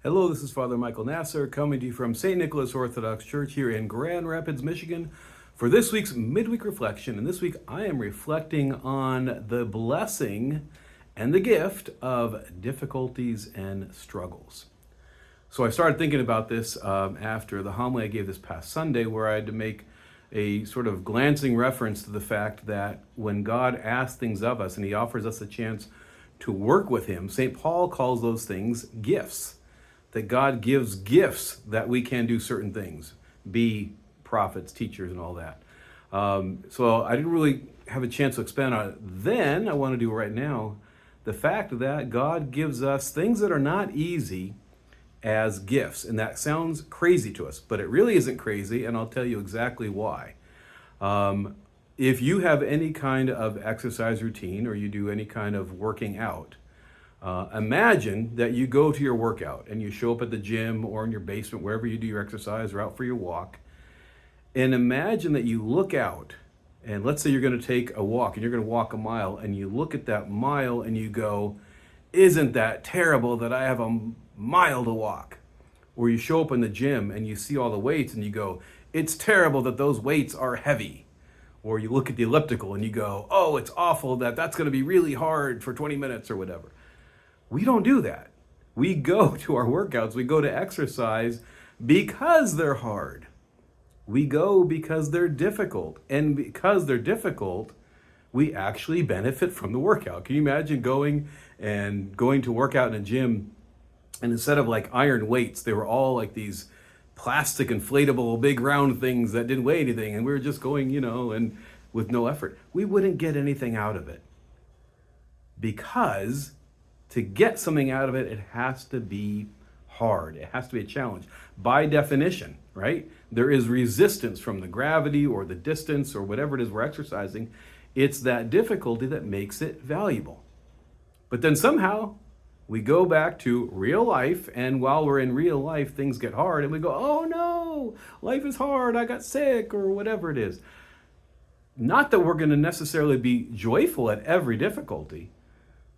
Hello, this is Father Michael Nasser coming to you from St. Nicholas Orthodox Church here in Grand Rapids, Michigan for this week's Midweek Reflection. And this week I am reflecting on the blessing and the gift of difficulties and struggles. So I started thinking about this after the homily I gave this past Sunday, where I had to make a sort of glancing reference to the fact that when God asks things of us and he offers us a chance to work with him, St. Paul calls those things gifts. That God gives gifts that we can do certain things, be prophets, teachers, and all that. So I didn't really have a chance to expand on it then. I want to do right now. The fact that God gives us things that are not easy as gifts. And that sounds crazy to us, but it really isn't crazy, and I'll tell you exactly why. If you have any kind of exercise routine or you do any kind of working out, imagine that you go to your workout and you show up at the gym or in your basement, wherever you do your exercise or out for your walk. And imagine that you look out and let's say you're going to take a walk and you're going to walk a mile, and you look at that mile and you go, isn't that terrible that I have a mile to walk? Or you show up in the gym and you see all the weights and you go, it's terrible that those weights are heavy. Or you look at the elliptical and you go, oh, it's awful that that's going to be really hard for 20 minutes or whatever. We don't do that. We go to our workouts, we go to exercise because they're hard. We go because they're difficult. And because they're difficult, we actually benefit from the workout. Can you imagine going to work out in a gym, and instead of like iron weights, they were all like these plastic inflatable big round things that didn't weigh anything, and we were just going, and with no effort. We wouldn't get anything out of it. Because to get something out of it, it has to be hard. It has to be a challenge. By definition, right? There is resistance from the gravity or the distance or whatever it is we're exercising. It's that difficulty that makes it valuable. But then somehow we go back to real life, and while we're in real life, things get hard, and we go, oh no, life is hard, I got sick, or whatever it is. Not that we're going to necessarily be joyful at every difficulty,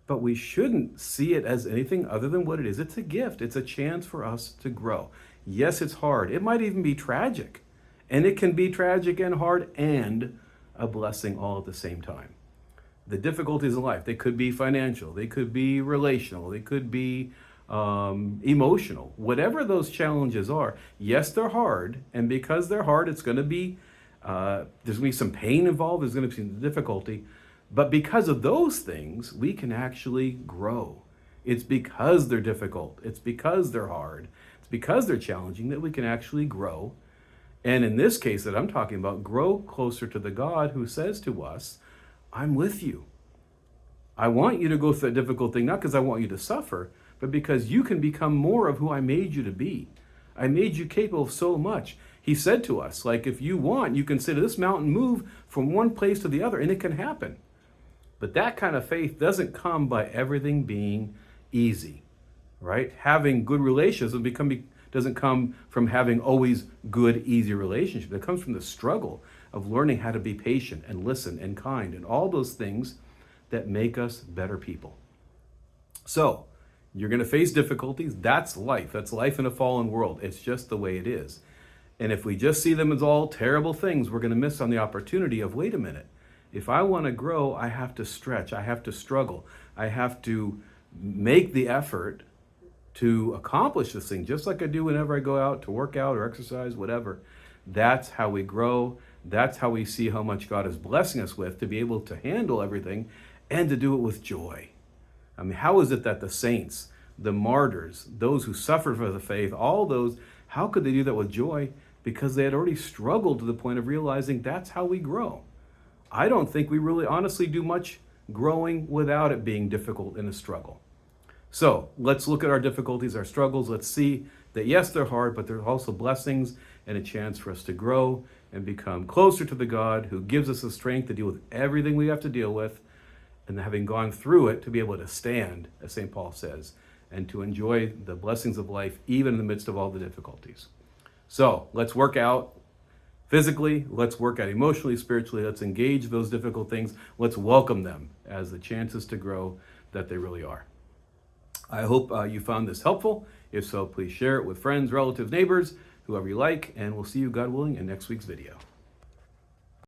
but we shouldn't see it as anything other than what it is. It's a gift. It's a chance for us to grow. Yes, it's hard. It might even be tragic. And it can be tragic and hard and a blessing all at the same time. The difficulties in life, they could be financial, they could be relational, they could be emotional. Whatever those challenges are, yes, they're hard. And because they're hard, it's going to be, there's going to be some pain involved. There's going to be some difficulty. But because of those things, we can actually grow. It's because they're difficult. It's because they're hard. It's because they're challenging that we can actually grow. And in this case that I'm talking about, grow closer to the God who says to us, I'm with you. I want you to go through that difficult thing, not because I want you to suffer, but because you can become more of who I made you to be. I made you capable of so much. He said to us, like, if you want, you can say to this mountain, move from one place to the other, and it can happen. But that kind of faith doesn't come by everything being easy, right? Having good relations doesn't come from having always good, easy relationships. It comes from the struggle of learning how to be patient and listen and kind and all those things that make us better people. So you're going to face difficulties. That's life. That's life in a fallen world. It's just the way it is. And if we just see them as all terrible things, we're going to miss on the opportunity of, wait a minute. If I want to grow, I have to stretch. I have to struggle. I have to make the effort to accomplish this thing, just like I do whenever I go out to work out or exercise, whatever. That's how we grow. That's how we see how much God is blessing us with to be able to handle everything and to do it with joy. I mean, how is it that the saints, the martyrs, those who suffered for the faith, all those, how could they do that with joy? Because they had already struggled to the point of realizing that's how we grow. I don't think we really honestly do much growing without it being difficult and a struggle. So let's look at our difficulties, our struggles. Let's see that yes, they're hard, but they're also blessings and a chance for us to grow and become closer to the God who gives us the strength to deal with everything we have to deal with, and having gone through it, to be able to stand, as St. Paul says, and to enjoy the blessings of life even in the midst of all the difficulties. So let's work out physically, let's work out emotionally, spiritually, let's engage those difficult things, let's welcome them as the chances to grow that they really are. I hope you found this helpful. If so, please share it with friends, relatives, neighbors, whoever you like, and we'll see you, God willing, in next week's video.